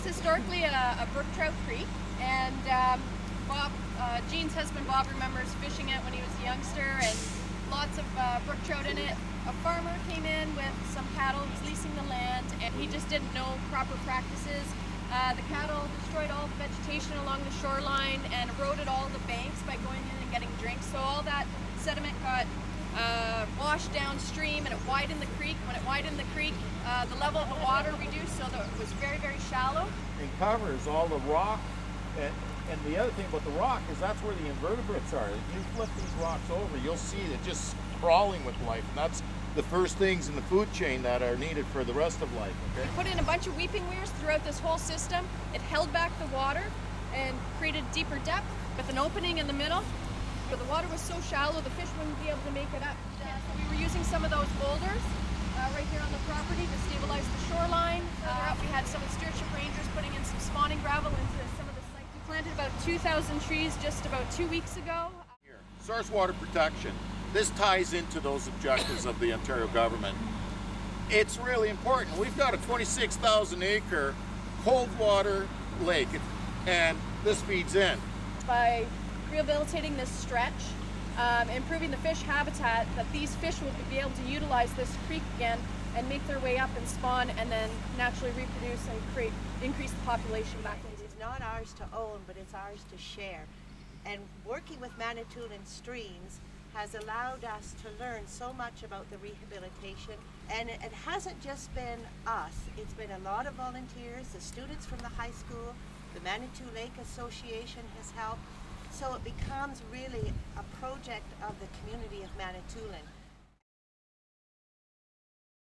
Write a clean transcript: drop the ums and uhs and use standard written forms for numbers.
was historically a brook trout creek, and Bob, Jean's husband Bob remembers fishing it when he was a youngster, and lots of brook trout in it. A farmer came in with some cattle, he was leasing the land, and he just didn't know proper practices. The cattle destroyed all the vegetation along the shoreline and eroded all the banks by going in and getting drinks. So all that sediment got washed downstream, and it widened the creek. When it widened the creek, the level of the water reduced, so that it was very, very shallow. It covers all the rock, and the other thing about the rock is that's where the invertebrates are. If you flip these rocks over, you'll see it just crawling with life, and that's the first things in the food chain that are needed for the rest of life. Okay? We put in a bunch of weeping weirs throughout this whole system. It held back the water and created deeper depth with an opening in the middle. But the water was so shallow, the fish wouldn't be able to make it up. So we were using some of those boulders right here on the property to stabilize the shoreline. Further up, we had some of the stewardship rangers putting in some spawning gravel into some of the sites. We planted about 2,000 trees just about 2 weeks ago. Here, source water protection. This ties into those objectives of the Ontario government. It's really important. We've got a 26,000 acre cold water lake, and this feeds in. By rehabilitating this stretch, improving the fish habitat, that these fish will be able to utilize this creek again and make their way up and spawn and then naturally reproduce and increase the population back. It's not ours to own, but it's ours to share. And working with Manitoulin streams has allowed us to learn so much about the rehabilitation. And it hasn't just been us, it's been a lot of volunteers, the students from the high school, the Manitou Lake Association has helped. So it becomes really a project of the community of Manitoulin.